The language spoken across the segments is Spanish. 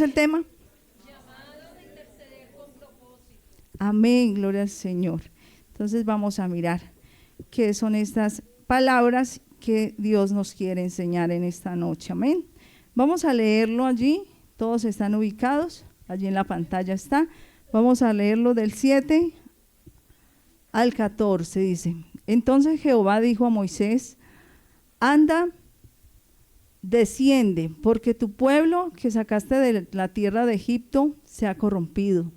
el tema? Amén, gloria al Señor. Entonces vamos a mirar qué son estas palabras que Dios nos quiere enseñar en esta noche. Amén. Vamos a leerlo allí, todos están ubicados, allí en la pantalla está. Vamos a leerlo del 7 al 14, dice. Entonces Jehová dijo a Moisés: anda, desciende, porque tu pueblo que sacaste de la tierra de Egipto se ha corrompido.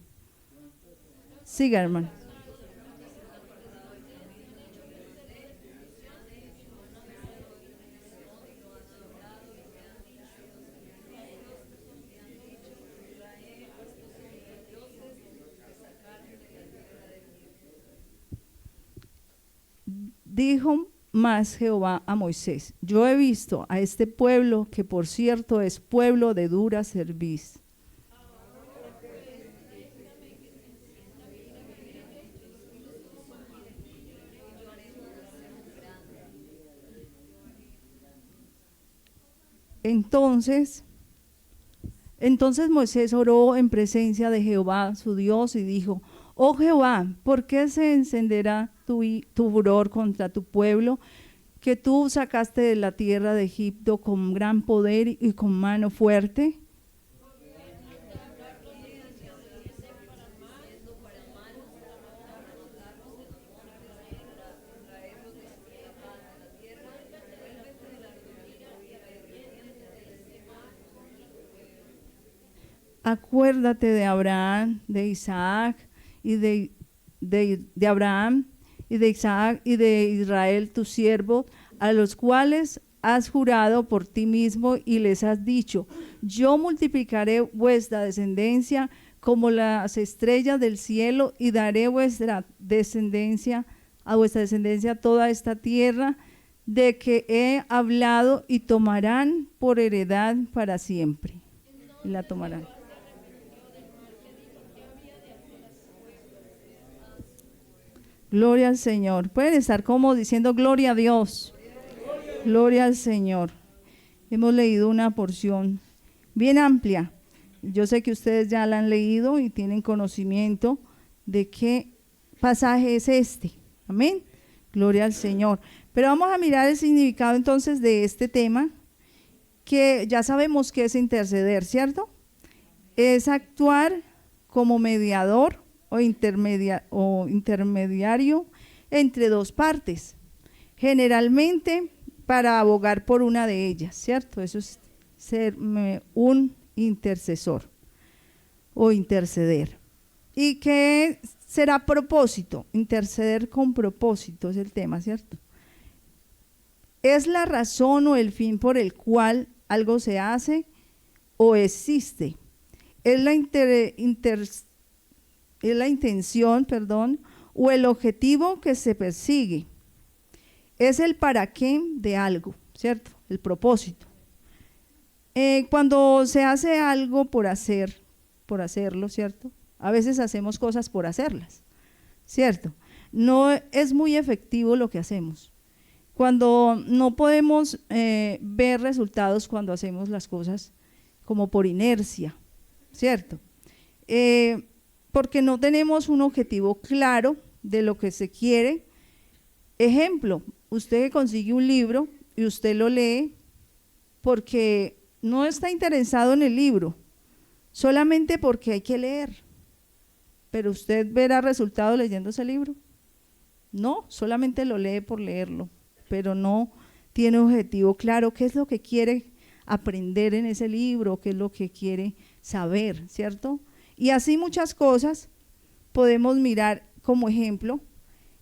Siga, hermano. Dijo más Jehová a Moisés: yo he visto a este pueblo, que por cierto es pueblo de dura cerviz. Entonces Moisés oró en presencia de Jehová su Dios y dijo: oh Jehová, ¿por qué se encenderá tu furor contra tu pueblo, que tú sacaste de la tierra de Egipto con gran poder y con mano fuerte? Acuérdate de Abraham, de Isaac y de Abraham y de Isaac y de Israel tu siervo, a los cuales has jurado por ti mismo y les has dicho: yo multiplicaré vuestra descendencia como las estrellas del cielo, y daré a vuestra descendencia toda esta tierra de que he hablado, y tomarán por heredad para siempre. Y la tomarán. Gloria al Señor. Pueden estar como diciendo gloria a Dios. Gloria al Señor. Hemos leído una porción bien amplia. Yo sé que ustedes ya la han leído y tienen conocimiento de qué pasaje es este. Amén. Gloria al Señor. Pero vamos a mirar el significado entonces de este tema, que ya sabemos que es interceder, ¿cierto? Es actuar como mediador o intermediario entre dos partes, generalmente para abogar por una de ellas, ¿cierto? Eso es ser un intercesor o interceder. ¿Y qué será propósito? Interceder con propósito es el tema, ¿cierto? Es la razón o el fin por el cual algo se hace o existe. Es la intención, o el objetivo que se persigue. Es el para qué de algo, ¿cierto? El propósito. Cuando se hace algo por hacerlo, ¿cierto? A veces hacemos cosas por hacerlas, ¿cierto? No es muy efectivo lo que hacemos. Cuando no podemos ver resultados cuando hacemos las cosas como por inercia, ¿cierto? Porque no tenemos un objetivo claro de lo que se quiere. Ejemplo, usted consigue un libro y usted lo lee porque no está interesado en el libro, solamente porque hay que leer. Pero usted verá resultados leyendo ese libro. No, solamente lo lee por leerlo, pero no tiene objetivo claro, qué es lo que quiere aprender en ese libro, qué es lo que quiere saber, ¿cierto? Y así muchas cosas podemos mirar como ejemplo.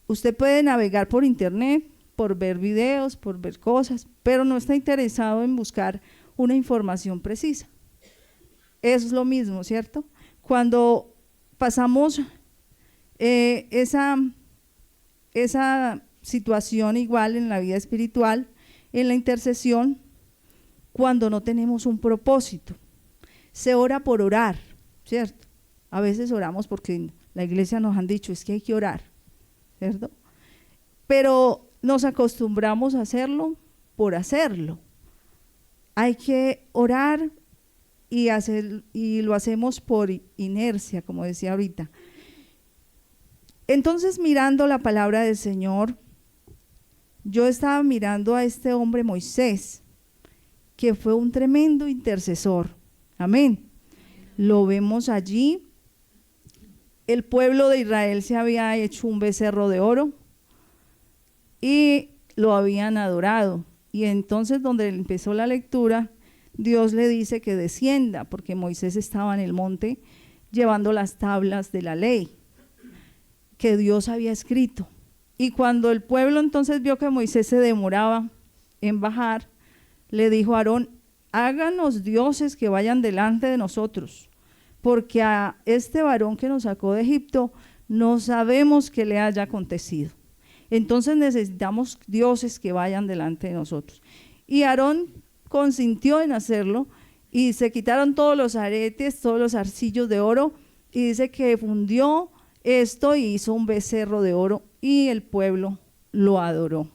Usted puede navegar por internet, por ver videos, por ver cosas, pero no está interesado en buscar una información precisa. Eso es lo mismo, ¿cierto? Cuando pasamos esa situación igual en la vida espiritual, en la intercesión, cuando no tenemos un propósito. Se ora por orar, ¿cierto? A veces oramos porque la iglesia nos han dicho es que hay que orar, ¿cierto? Pero nos acostumbramos a hacerlo por hacerlo. Hay que orar y lo hacemos por inercia, como decía ahorita. Entonces, mirando la palabra del Señor, yo estaba mirando a este hombre Moisés, que fue un tremendo intercesor. Amén. Lo vemos allí. El pueblo de Israel se había hecho un becerro de oro y lo habían adorado. Y entonces, donde empezó la lectura, Dios le dice que descienda, porque Moisés estaba en el monte llevando las tablas de la ley que Dios había escrito. Y cuando el pueblo entonces vio que Moisés se demoraba en bajar, le dijo a Aarón: háganos dioses que vayan delante de nosotros, porque a este varón que nos sacó de Egipto no sabemos qué le haya acontecido. Entonces necesitamos dioses que vayan delante de nosotros. Y Aarón consintió en hacerlo, y se quitaron todos los aretes, todos los arcillos de oro, y dice que fundió esto y hizo un becerro de oro, y el pueblo lo adoró.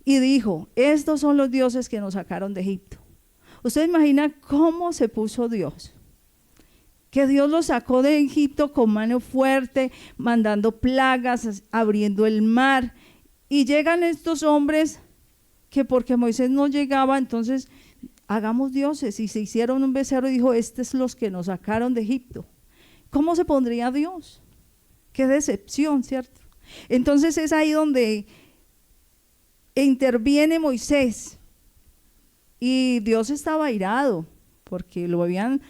Y dijo: estos son los dioses que nos sacaron de Egipto. ¿Usted imagina cómo se puso Dios? Que Dios los sacó de Egipto con mano fuerte, mandando plagas, abriendo el mar, y llegan estos hombres que porque Moisés no llegaba, entonces hagamos dioses, y se hicieron un becerro y dijo: estos son los que nos sacaron de Egipto. ¿Cómo se pondría Dios? Qué decepción, ¿cierto? Entonces es ahí donde interviene Moisés, y Dios estaba airado porque lo habían,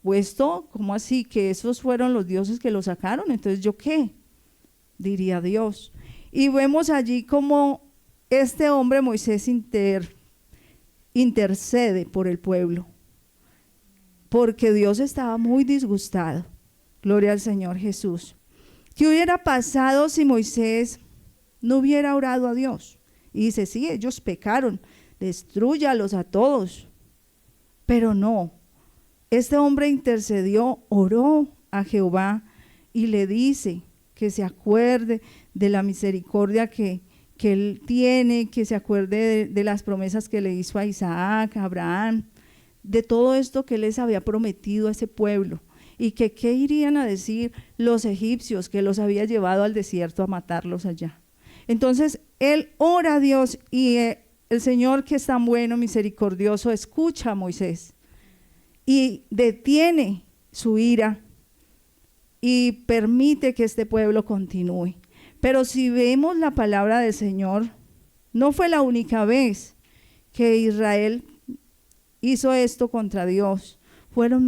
puesto, ¿cómo así? Que esos fueron los dioses que lo sacaron. Entonces, ¿yo qué? Diría Dios. Y vemos allí como este hombre Moisés intercede por el pueblo, porque Dios estaba muy disgustado. Gloria al Señor Jesús. ¿Qué hubiera pasado si Moisés no hubiera orado a Dios? Y dice: sí, ellos pecaron, destrúyalos a todos. Pero no, este hombre intercedió, oró a Jehová y le dice que se acuerde de la misericordia que él tiene, que se acuerde de las promesas que le hizo a Isaac, a Abraham, de todo esto que él les había prometido a ese pueblo. Y que qué irían a decir los egipcios, que los había llevado al desierto a matarlos allá. Entonces él ora a Dios, y el Señor, que es tan bueno, misericordioso, escucha a Moisés y detiene su ira y permite que este pueblo continúe. Pero si vemos la palabra del Señor, no fue la única vez que Israel hizo esto contra Dios. Fueron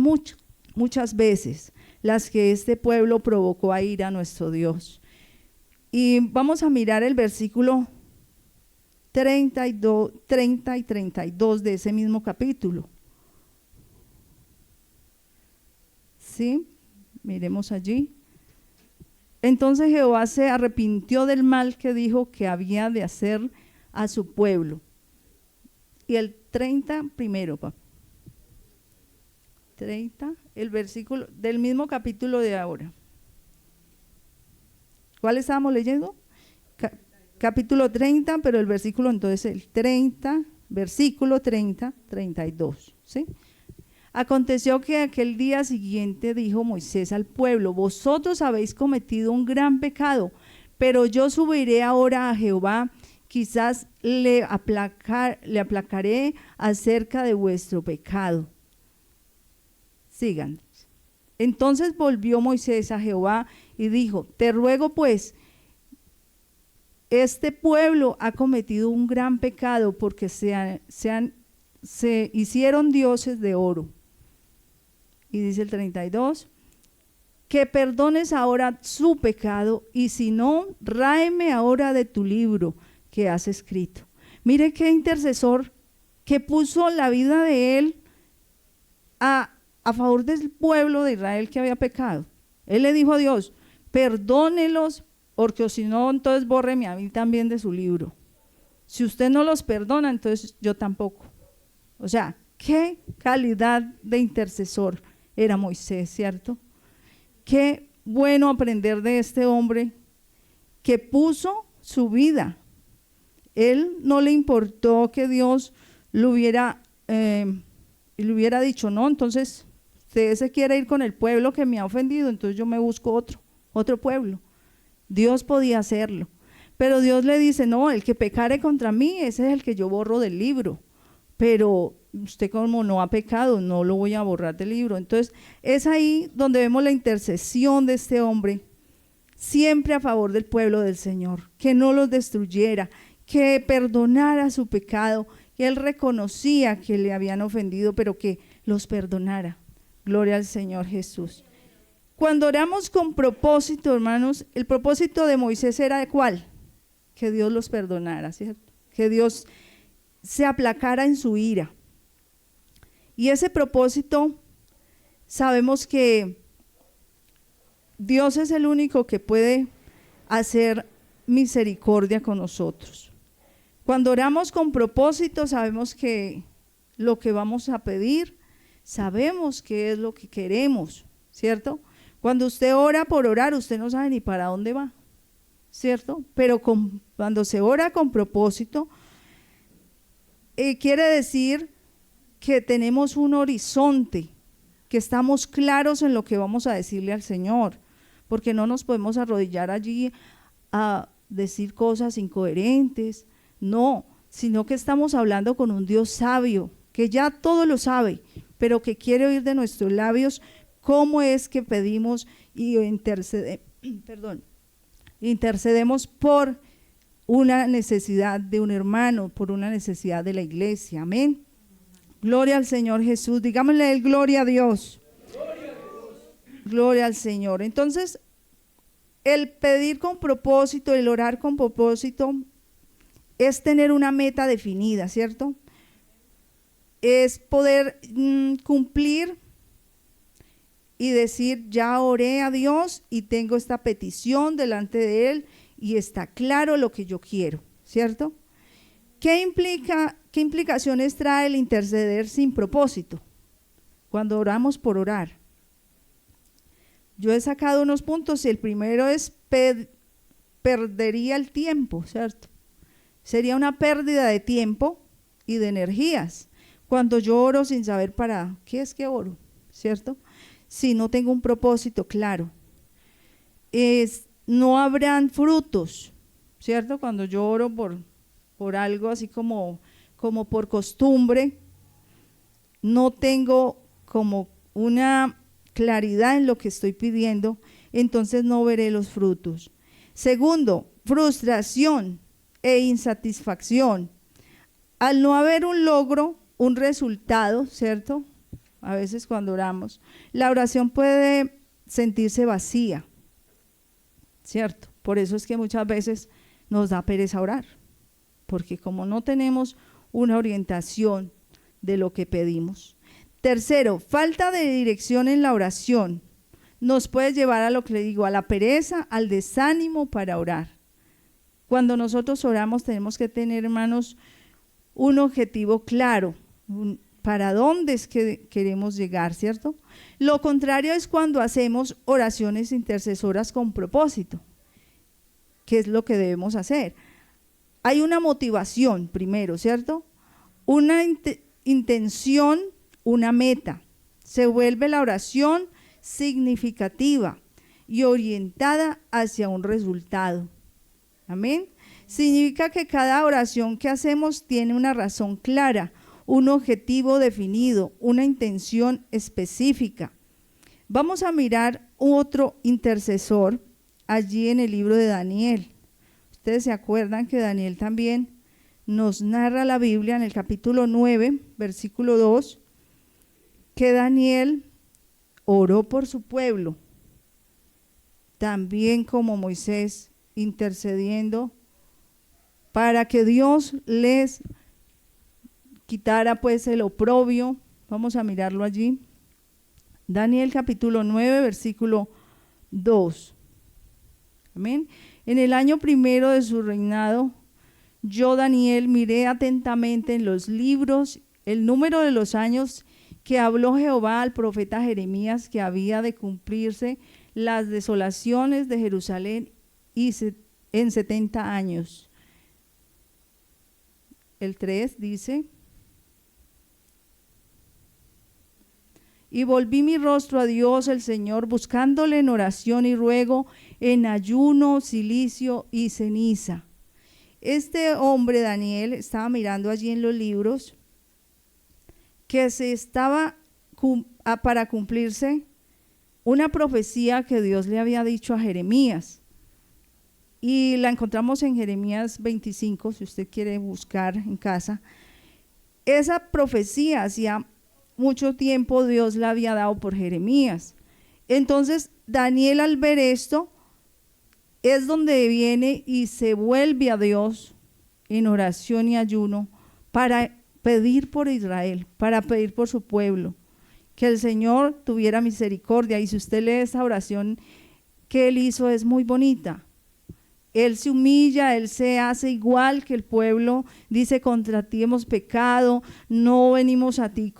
muchas veces las que este pueblo provocó a ira a nuestro Dios. Y vamos a mirar el versículo 30 y 32 de ese mismo capítulo. ¿Sí? Miremos allí. Entonces Jehová se arrepintió del mal que dijo que había de hacer a su pueblo. Y el 30 primero, papá. 30, el versículo del mismo capítulo de ahora. ¿Cuál estábamos leyendo? Capítulo 30, pero el versículo entonces el 30, versículo 30, 32, ¿sí? Aconteció que aquel día siguiente dijo Moisés al pueblo: vosotros habéis cometido un gran pecado, pero yo subiré ahora a Jehová, quizás le aplacaré acerca de vuestro pecado. Sigan. Entonces volvió Moisés a Jehová y dijo: te ruego pues, este pueblo ha cometido un gran pecado, porque se hicieron dioses de oro. Y dice el 32, que perdones ahora su pecado, y si no, ráeme ahora de tu libro que has escrito. Mire qué intercesor, que puso la vida de él a favor del pueblo de Israel que había pecado. Él le dijo a Dios: perdónelos, porque si no, entonces bórreme a mí también de su libro. Si usted no los perdona, entonces yo tampoco. O sea, qué calidad de intercesor era Moisés, ¿cierto? Qué bueno aprender de este hombre que puso su vida. Él no le importó que Dios lo hubiera y le hubiera dicho, no, entonces usted se quiere ir con el pueblo que me ha ofendido, entonces yo me busco otro pueblo. Dios podía hacerlo, pero Dios le dice, no, el que pecare contra mí, ese es el que yo borro del libro, pero usted como no ha pecado, no lo voy a borrar del libro. Entonces es ahí donde vemos la intercesión de este hombre, siempre a favor del pueblo del Señor, que no los destruyera, que perdonara su pecado, que él reconocía que le habían ofendido, pero que los perdonara. Gloria al Señor Jesús. Cuando oramos con propósito, hermanos, el propósito de Moisés era ¿cuál? Que Dios los perdonara, ¿cierto? Que Dios se aplacara en su ira. Y ese propósito, sabemos que Dios es el único que puede hacer misericordia con nosotros. Cuando oramos con propósito, sabemos que lo que vamos a pedir, sabemos que es lo que queremos, ¿cierto? Cuando usted ora por orar, usted no sabe ni para dónde va, ¿cierto? Pero cuando se ora con propósito, quiere decir que tenemos un horizonte, que estamos claros en lo que vamos a decirle al Señor, porque no nos podemos arrodillar allí a decir cosas incoherentes, no, sino que estamos hablando con un Dios sabio, que ya todo lo sabe, pero que quiere oír de nuestros labios cómo es que pedimos y intercedemos por una necesidad de un hermano, por una necesidad de la iglesia. Amén. Gloria al Señor Jesús. Digámosle gloria a Dios. Gloria a Dios. Gloria al Señor. Entonces, el pedir con propósito, el orar con propósito, es tener una meta definida, ¿cierto? Es poder cumplir y decir, ya oré a Dios y tengo esta petición delante de Él y está claro lo que yo quiero, ¿cierto? ¿Qué implicaciones trae el interceder sin propósito? Cuando oramos por orar. Yo he sacado unos puntos y el primero es perdería el tiempo, ¿cierto? Sería una pérdida de tiempo y de energías cuando yo oro sin saber para qué es que oro, ¿cierto? Si no tengo un propósito claro. No habrán frutos, ¿cierto? Cuando yo oro por algo así como por costumbre, no tengo como una claridad en lo que estoy pidiendo, entonces no veré los frutos. Segundo, frustración e insatisfacción. Al no haber un logro, un resultado, ¿cierto? A veces cuando oramos, la oración puede sentirse vacía, ¿cierto? Por eso es que muchas veces nos da pereza orar, porque como no tenemos una orientación de lo que pedimos. Tercero, falta de dirección en la oración nos puede llevar a lo que le digo, a la pereza, al desánimo para orar. Cuando nosotros oramos tenemos que tener, hermanos, un objetivo claro, para dónde es que queremos llegar, ¿cierto? Lo contrario es cuando hacemos oraciones intercesoras con propósito. ¿Qué es lo que debemos hacer? Hay una motivación primero, ¿cierto? Una intención, una meta. Se vuelve la oración significativa y orientada hacia un resultado. Amén. Significa que cada oración que hacemos tiene una razón clara, un objetivo definido, una intención específica. Vamos a mirar otro intercesor allí en el libro de Daniel. Ustedes se acuerdan que Daniel también nos narra la Biblia en el capítulo 9, versículo 2, que Daniel oró por su pueblo, también como Moisés, intercediendo para que Dios les quitara pues el oprobio. Vamos a mirarlo allí. Daniel capítulo 9, versículo 2. Amén. En el año primero de su reinado, yo, Daniel, miré atentamente en los libros el número de los años que habló Jehová al profeta Jeremías, que había de cumplirse las desolaciones de Jerusalén en 70 años. El 3 dice, y volví mi rostro a Dios el Señor, buscándole en oración y ruego, en ayuno, cilicio y ceniza. Este hombre, Daniel, estaba mirando allí en los libros que se estaba para cumplirse una profecía que Dios le había dicho a Jeremías. Y la encontramos en Jeremías 25, si usted quiere buscar en casa. Esa profecía hacía mucho tiempo Dios la había dado por Jeremías. Entonces Daniel, al ver esto, es donde viene y se vuelve a Dios en oración y ayuno para pedir por Israel, para pedir por su pueblo, que el Señor tuviera misericordia. Y si usted lee esa oración que él hizo, es muy bonita. Él se humilla, él se hace igual que el pueblo, dice: contra ti hemos pecado, no venimos a ti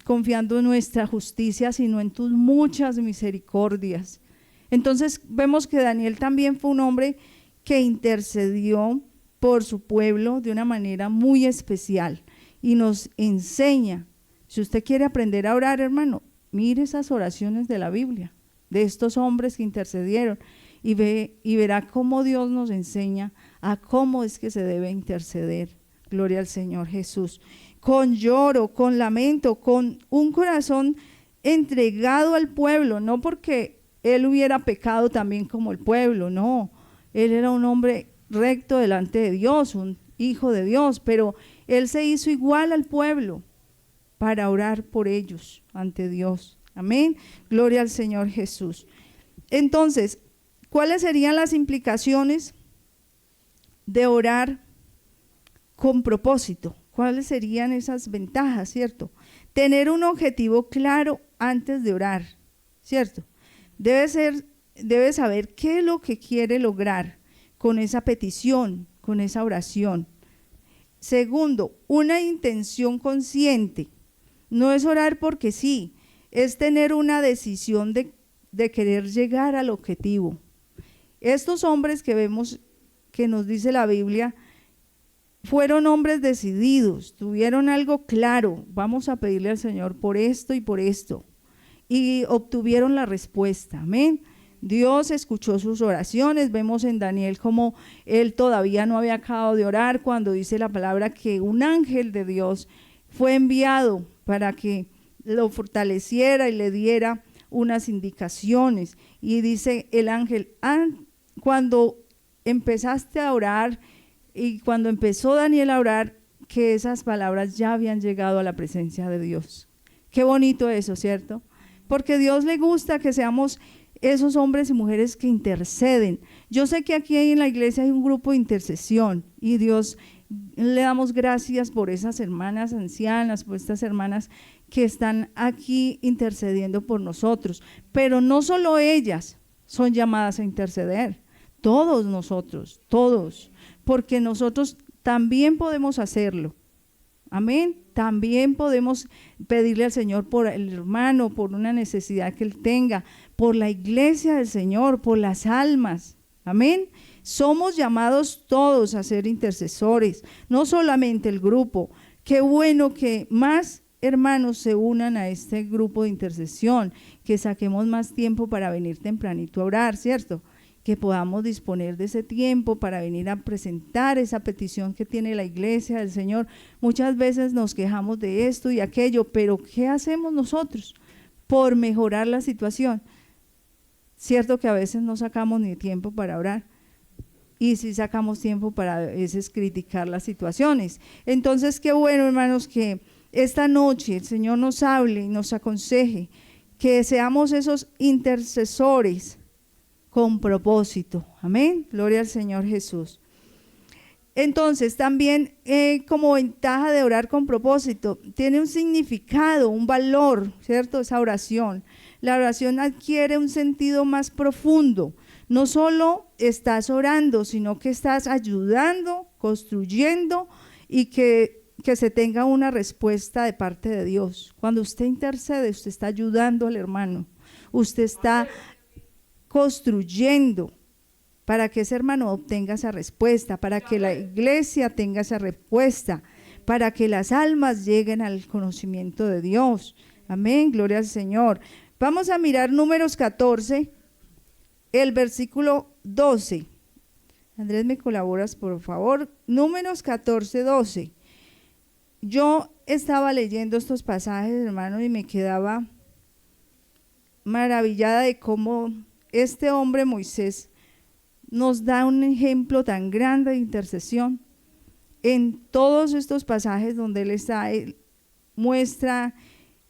confiando en nuestra justicia, sino en tus muchas misericordias. Entonces vemos que Daniel también fue un hombre que intercedió por su pueblo de una manera muy especial y nos enseña. Si usted quiere aprender a orar, hermano, mire esas oraciones de la Biblia, de estos hombres que intercedieron, y verá cómo Dios nos enseña a cómo es que se debe interceder. Gloria al Señor Jesús. Con lloro, con lamento, con un corazón entregado al pueblo, no porque él hubiera pecado también como el pueblo, no. Él era un hombre recto delante de Dios, un hijo de Dios, pero él se hizo igual al pueblo para orar por ellos ante Dios. Amén. Gloria al Señor Jesús. Entonces, ¿cuáles serían las implicaciones de orar con propósito? ¿Cuáles serían esas ventajas, cierto? Tener un objetivo claro antes de orar, ¿cierto? Debe saber qué es lo que quiere lograr con esa petición, con esa oración. Segundo, una intención consciente. No es orar porque sí, es tener una decisión de querer llegar al objetivo. Estos hombres que vemos, que nos dice la Biblia, fueron hombres decididos, tuvieron algo claro: vamos a pedirle al Señor por esto y por esto, y obtuvieron la respuesta. Amén. Dios escuchó sus oraciones. Vemos en Daniel como él todavía no había acabado de orar cuando dice la palabra que un ángel de Dios fue enviado para que lo fortaleciera y le diera unas indicaciones. Y dice el ángel: cuando empezaste a orar y cuando empezó Daniel a orar, que esas palabras ya habían llegado a la presencia de Dios. Qué bonito eso, ¿cierto? Porque a Dios le gusta que seamos esos hombres y mujeres que interceden. Yo sé que aquí en la iglesia hay un grupo de intercesión y Dios, le damos gracias por esas hermanas ancianas, por estas hermanas que están aquí intercediendo por nosotros, pero no solo ellas son llamadas a interceder, todos nosotros, todos, porque nosotros también podemos hacerlo. Amén. También podemos pedirle al Señor por el hermano, por una necesidad que él tenga, por la iglesia del Señor, por las almas. Amén. Somos llamados todos a ser intercesores, no solamente el grupo. Qué bueno que más hermanos se unan a este grupo de intercesión, que saquemos más tiempo para venir tempranito a orar, ¿cierto? Que podamos disponer de ese tiempo para venir a presentar esa petición que tiene la iglesia del Señor. Muchas veces nos quejamos de esto y aquello, pero ¿qué hacemos nosotros por mejorar la situación? Cierto que a veces no sacamos ni tiempo para orar, y sí sacamos tiempo para a veces criticar las situaciones. Entonces, qué bueno, hermanos, que esta noche el Señor nos hable y nos aconseje, que seamos esos intercesores con propósito. Amén. Gloria al Señor Jesús. Entonces, también como ventaja de orar con propósito, tiene un significado, un valor, ¿cierto? Esa oración. La oración adquiere un sentido más profundo. No solo estás orando, sino que estás ayudando, construyendo y que se tenga una respuesta de parte de Dios. Cuando usted intercede, usted está ayudando al hermano, usted está construyendo para que ese hermano obtenga esa respuesta, para que la iglesia tenga esa respuesta, para que las almas lleguen al conocimiento de Dios. Amén, gloria al Señor. Vamos a mirar Números 14, el versículo 12. Andrés, ¿me colaboras, por favor? Números 14, 12. Yo estaba leyendo estos pasajes, hermano, y me quedaba maravillada de cómo este hombre Moisés nos da un ejemplo tan grande de intercesión. En todos estos pasajes donde él muestra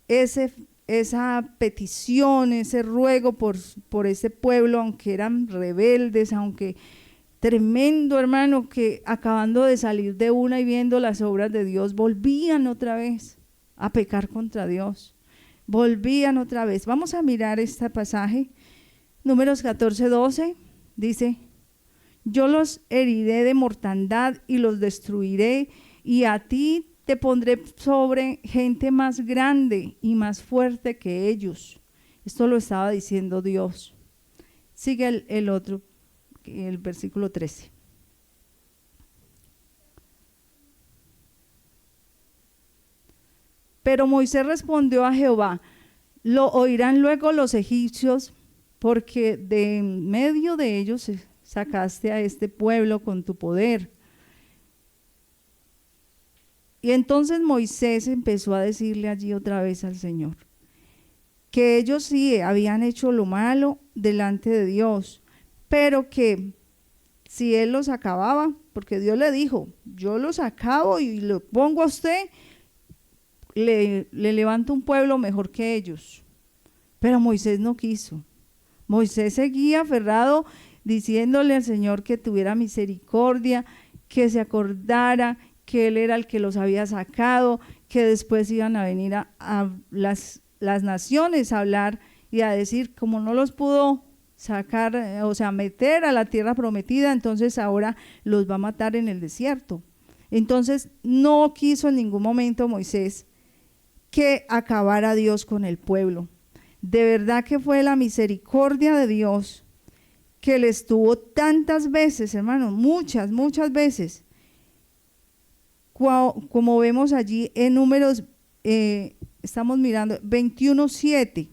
esa petición, ese ruego por ese pueblo, aunque eran rebeldes, aunque tremendo, hermano, que acabando de salir de una y viendo las obras de Dios, volvían otra vez a pecar contra Dios, volvían otra vez. Vamos a mirar este pasaje, Números 14, 12, dice: yo los heriré de mortandad y los destruiré, y a ti te pondré sobre gente más grande y más fuerte que ellos. Esto lo estaba diciendo Dios. Sigue el otro, el versículo 13. Pero Moisés respondió a Jehová: lo oirán luego los egipcios, porque de en medio de ellos sacaste a este pueblo con tu poder. Y entonces Moisés empezó a decirle allí otra vez al Señor que ellos sí habían hecho lo malo delante de Dios, pero que si él los acababa, porque Dios le dijo: yo los acabo y lo pongo a usted, le levanto un pueblo mejor que ellos. Pero Moisés no quiso. Moisés seguía aferrado, diciéndole al Señor que tuviera misericordia, que se acordara que él era el que los había sacado, que después iban a venir a las naciones a hablar y a decir, como no los pudo sacar, o sea, meter a la tierra prometida, entonces ahora los va a matar en el desierto. Entonces no quiso en ningún momento Moisés que acabara Dios con el pueblo. De verdad que fue la misericordia de Dios que les tuvo tantas veces, hermanos, muchas veces, como vemos allí en Números, estamos mirando 21:7.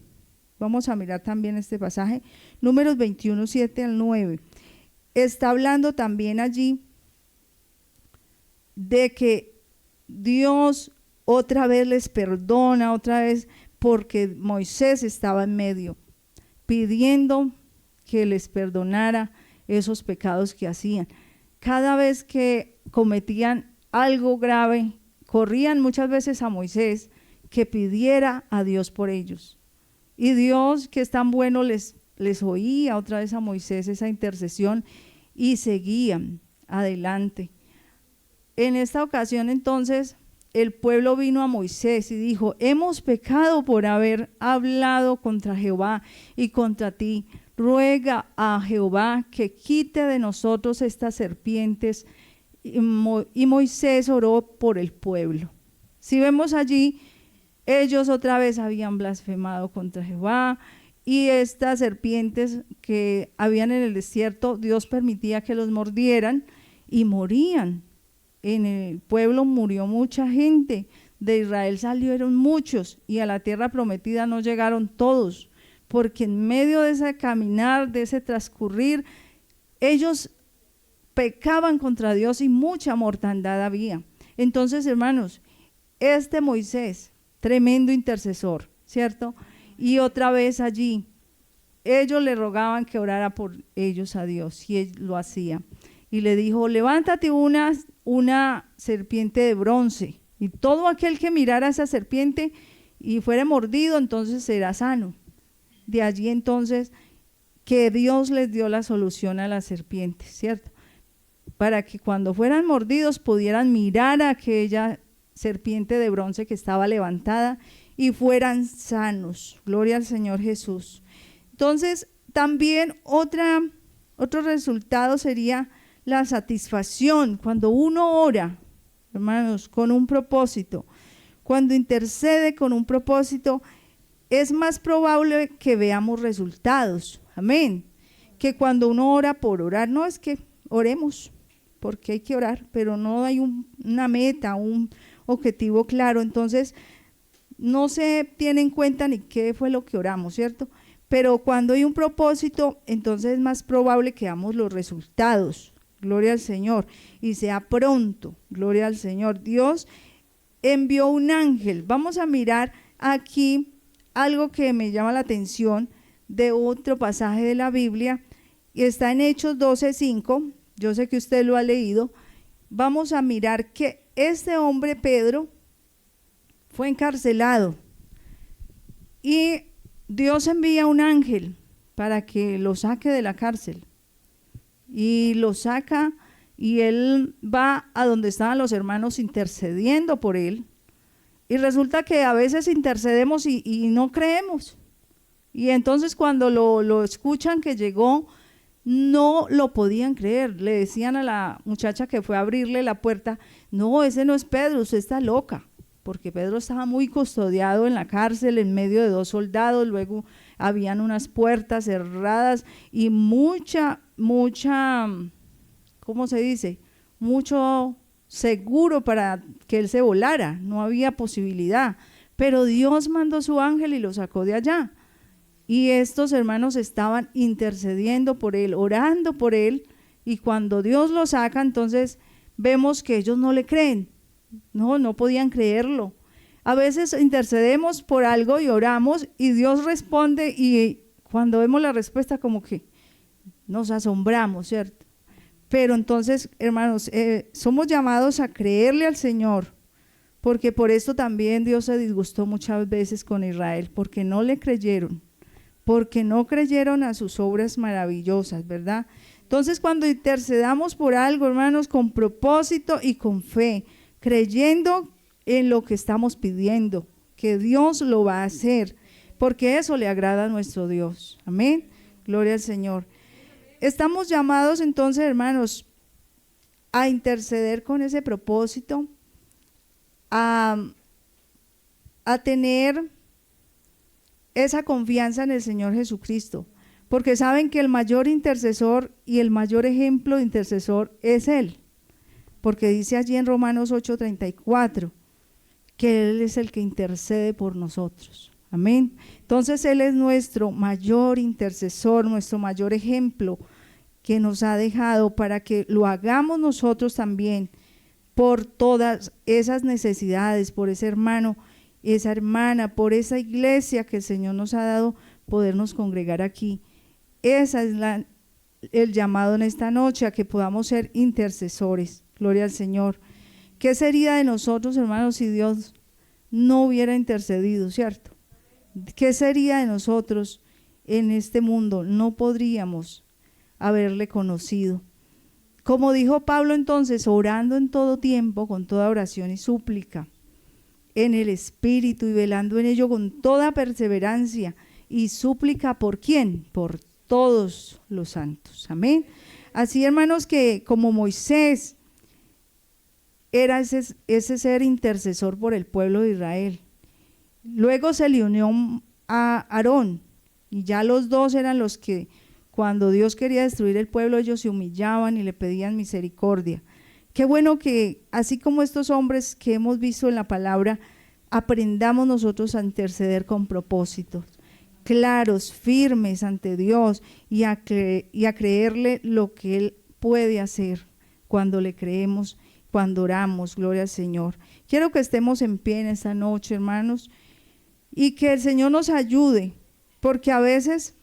Vamos a mirar también este pasaje, Números 21:7 al 9. Está hablando también allí de que Dios otra vez les perdona, otra vez, porque Moisés estaba en medio, pidiendo que les perdonara esos pecados que hacían. Cada vez que cometían algo grave, corrían muchas veces a Moisés que pidiera a Dios por ellos. Y Dios, que es tan bueno, les oía otra vez a Moisés esa intercesión y seguían adelante. En esta ocasión entonces el pueblo vino a Moisés y dijo: hemos pecado por haber hablado contra Jehová y contra ti. Ruega a Jehová que quite de nosotros estas serpientes. Y Moisés oró por el pueblo. Si vemos allí, ellos otra vez habían blasfemado contra Jehová, y estas serpientes que habían en el desierto, Dios permitía que los mordieran y morían. En el pueblo murió mucha gente, de Israel salieron muchos y a la tierra prometida no llegaron todos, porque en medio de ese caminar, de ese transcurrir, ellos pecaban contra Dios y mucha mortandad había. Entonces, hermanos, este Moisés, tremendo intercesor, ¿cierto? Y otra vez allí, ellos le rogaban que orara por ellos a Dios, y él lo hacía. Y le dijo: levántate una serpiente de bronce, y todo aquel que mirara a esa serpiente y fuera mordido, entonces será sano. De allí entonces que Dios les dio la solución a las serpientes, ¿cierto? Para que cuando fueran mordidos pudieran mirar a aquella serpiente de bronce que estaba levantada y fueran sanos. Gloria al Señor Jesús. Entonces también otro resultado sería la satisfacción. Cuando uno ora, hermanos, con un propósito, cuando intercede con un propósito, es más probable que veamos resultados. Amén. Que cuando uno ora por orar, no es que oremos porque hay que orar, pero no hay una meta, un objetivo claro. Entonces no se tiene en cuenta ni qué fue lo que oramos, ¿cierto? Pero cuando hay un propósito, entonces es más probable que veamos los resultados, gloria al Señor, y sea pronto, gloria al Señor. Dios envió un ángel. Vamos a mirar aquí algo que me llama la atención de otro pasaje de la Biblia, y está en Hechos 12:5, yo sé que usted lo ha leído. Vamos a mirar que este hombre Pedro fue encarcelado y Dios envía un ángel para que lo saque de la cárcel, y lo saca, y él va a donde estaban los hermanos intercediendo por él, y resulta que a veces intercedemos y no creemos, y entonces cuando lo escuchan que llegó, no lo podían creer. Le decían a la muchacha que fue a abrirle la puerta: no, ese no es Pedro, usted está loca, porque Pedro estaba muy custodiado en la cárcel en medio de 2 soldados, luego habían unas puertas cerradas y mucha, ¿cómo se dice? Mucho seguro para que él se volara, no había posibilidad, pero Dios mandó su ángel y lo sacó de allá. Y estos hermanos estaban intercediendo por él, orando por él, y cuando Dios lo saca, entonces vemos que ellos no le creen, no podían creerlo. A veces intercedemos por algo y oramos y Dios responde, y cuando vemos la respuesta como que nos asombramos, ¿cierto? Pero entonces, hermanos, somos llamados a creerle al Señor, porque por esto también Dios se disgustó muchas veces con Israel, porque no le creyeron, porque no creyeron a sus obras maravillosas, ¿verdad? Entonces, cuando intercedamos por algo, hermanos, con propósito y con fe, creyendo en lo que estamos pidiendo, que Dios lo va a hacer, porque eso le agrada a nuestro Dios. Amén, gloria al Señor. Estamos llamados entonces, hermanos, a interceder con ese propósito, a tener esa confianza en el Señor Jesucristo, porque saben que el mayor intercesor y el mayor ejemplo de intercesor es Él, porque dice allí en Romanos 8:34 que Él es el que intercede por nosotros. Amén. Entonces Él es nuestro mayor intercesor, nuestro mayor ejemplo que nos ha dejado para que lo hagamos nosotros también por todas esas necesidades, por ese hermano, esa hermana, por esa iglesia que el Señor nos ha dado podernos congregar aquí. Esa es el llamado en esta noche, a que podamos ser intercesores. Gloria al Señor. ¿Qué sería de nosotros, hermanos, si Dios no hubiera intercedido, cierto? ¿Qué sería de nosotros en este mundo? No podríamos haberle conocido. Como dijo Pablo entonces, orando en todo tiempo, con toda oración y súplica, en el Espíritu, y velando en ello con toda perseverancia y súplica, ¿por quién? Por todos los santos. Amén. Así, hermanos, que como Moisés era ese ser intercesor por el pueblo de Israel, luego se le unió a Aarón, y ya los dos eran los que, cuando Dios quería destruir el pueblo, ellos se humillaban y le pedían misericordia. Qué bueno que así como estos hombres que hemos visto en la palabra, aprendamos nosotros a interceder con propósitos claros, firmes ante Dios, y a creerle lo que Él puede hacer cuando le creemos, cuando oramos. Gloria al Señor. Quiero que estemos en pie en esta noche, hermanos, y que el Señor nos ayude, porque a veces